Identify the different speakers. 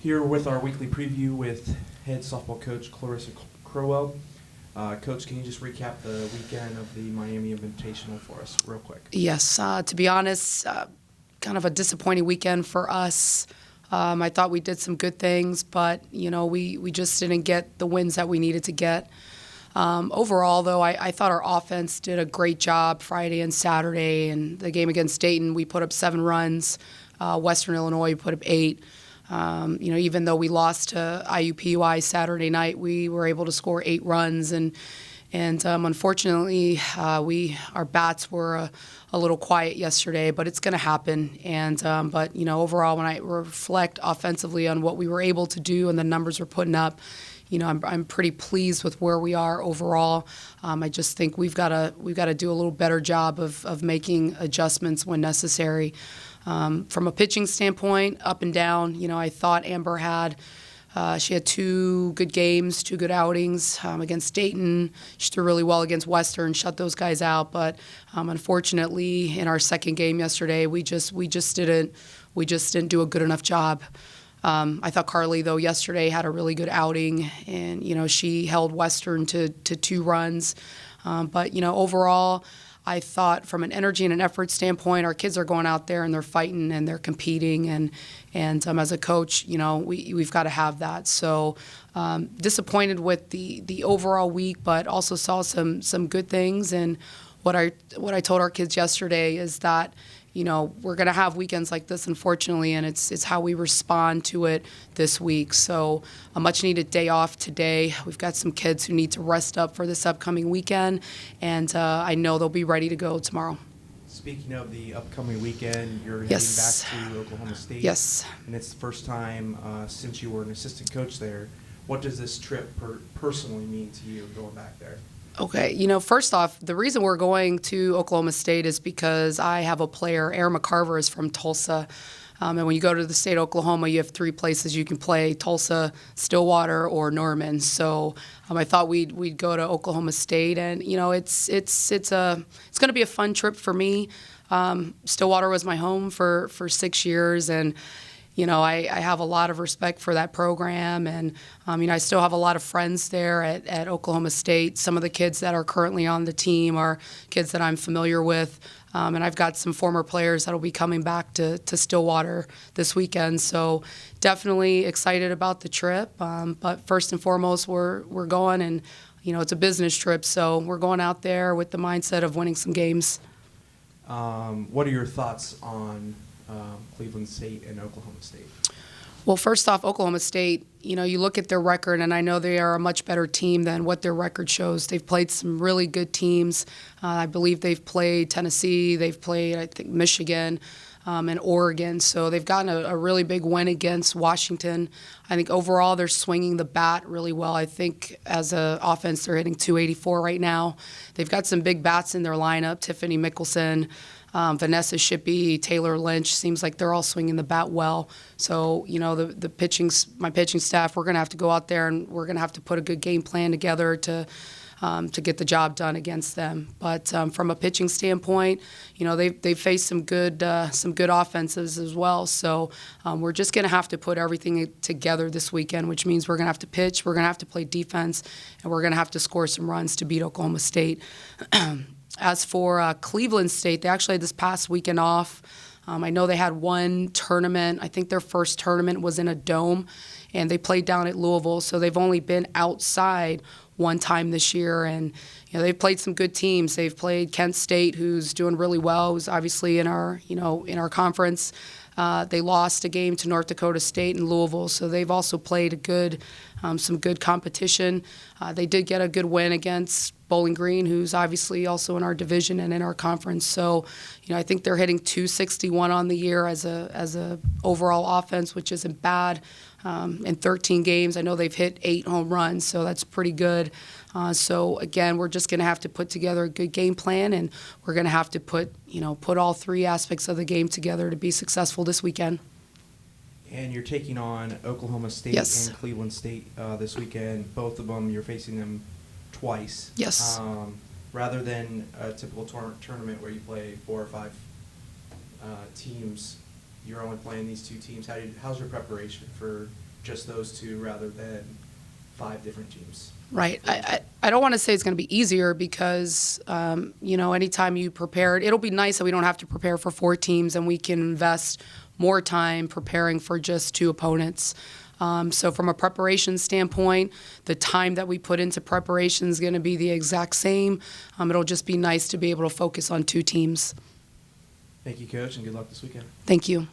Speaker 1: Here with our weekly preview with head softball coach Clarissa Crowell. Coach, can you just recap the weekend of the Miami Invitational for us real quick?
Speaker 2: Yes, to be honest, kind of a disappointing weekend for us. I thought we did some good things, but, we just didn't get the wins that we needed to get. Overall, though, I thought our offense did a great job Friday and Saturday. And the game against Dayton, we put up 7 runs. Western Illinois put up 8. Even though we lost to IUPUI Saturday night, we were able to score 8 runs. And unfortunately, our bats were a little quiet yesterday, but it's going to happen. But overall, when I reflect offensively on what we were able to do and the numbers we're putting up, I'm pretty pleased with where we are overall. I just think we've got to do a little better job of making adjustments when necessary. From a pitching standpoint, up and down, I thought Amber she had 2 good games, 2 good outings against Dayton. She threw really well against Western, shut those guys out. But unfortunately, in our second game yesterday, we just didn't do a good enough job. I thought Carly, though, yesterday had a really good outing, and she held Western to 2 runs. But overall, I thought from an energy and an effort standpoint, our kids are going out there and they're fighting and they're competing, and as a coach, we've got to have that. So disappointed with the overall week, but also saw some good things. And what I told our kids yesterday is that we're going to have weekends like this, unfortunately, and it's how we respond to it this week. So a much-needed day off today. We've got some kids who need to rest up for this upcoming weekend, and I know they'll be ready to go tomorrow.
Speaker 1: Speaking of the upcoming weekend, you're
Speaker 2: Yes.
Speaker 1: heading back to Oklahoma State.
Speaker 2: Yes.
Speaker 1: And it's the first time since you were an assistant coach there. What does this trip personally mean to you going back there?
Speaker 2: Okay, first off, the reason we're going to Oklahoma State is because I have a player, Aaron McCarver is from Tulsa. And when you go to the state of Oklahoma, you have 3 places you can play: Tulsa, Stillwater, or Norman. So I thought we'd go to Oklahoma State, and it's going to be a fun trip for me. Stillwater was my home for 6 years, and I have a lot of respect for that program, and I still have a lot of friends there at Oklahoma State. Some of the kids that are currently on the team are kids that I'm familiar with, and I've got some former players that will be coming back to Stillwater this weekend. So definitely excited about the trip, but first and foremost, we're going, and it's a business trip, so we're going out there with the mindset of winning some games.
Speaker 1: What are your thoughts on Cleveland State and Oklahoma State?
Speaker 2: Well, first off, Oklahoma State, you look at their record, and I know they are a much better team than what their record shows. They've played some really good teams. I believe they've played Tennessee. They've played, I think, Michigan and Oregon. So they've gotten a really big win against Washington. I think overall they're swinging the bat really well. I think as an offense they're hitting .284 right now. They've got some big bats in their lineup: Tiffany Mickelson, Vanessa Shippey, Taylor Lynch. Seems like they're all swinging the bat well. So, my pitching staff, we're going to have to go out there and we're going to have to put a good game plan together to get the job done against them. But from a pitching standpoint, they've faced some good offenses as well. So we're just going to have to put everything together this weekend, which means we're going to have to pitch, we're going to have to play defense, and we're going to have to score some runs to beat Oklahoma State. As for Cleveland State, they actually had this past weekend off. I know they had one tournament. I think their first tournament was in a dome, and they played down at Louisville. So they've only been outside one time this year, and they've played some good teams. They've played Kent State, who's doing really well, who's obviously in our conference. They lost a game to North Dakota State and Louisville, so they've also played some good competition. They did get a good win against Bowling Green, who's obviously also in our division and in our conference. So, I think they're hitting .261 on the year as a overall offense, which isn't bad. In 13 games, I know they've hit 8 home runs, so that's pretty good. So again, we're just going to have to put together a good game plan, and we're going to have to put all 3 aspects of the game together to be successful this weekend.
Speaker 1: And you're taking on Oklahoma State
Speaker 2: Yes.
Speaker 1: and Cleveland State this weekend. Both of them, you're facing them twice.
Speaker 2: Yes.
Speaker 1: Rather than a typical tournament where you play 4 or 5 teams, you're only playing these 2 teams. How's your preparation for just those two rather than 5 different teams.
Speaker 2: Right. I don't want to say it's going to be easier because, anytime you prepare, it'll be nice that we don't have to prepare for 4 teams and we can invest more time preparing for just 2 opponents. So from a preparation standpoint, the time that we put into preparation is going to be the exact same. It'll just be nice to be able to focus on 2 teams.
Speaker 1: Thank you, Coach, and good luck this weekend.
Speaker 2: Thank you.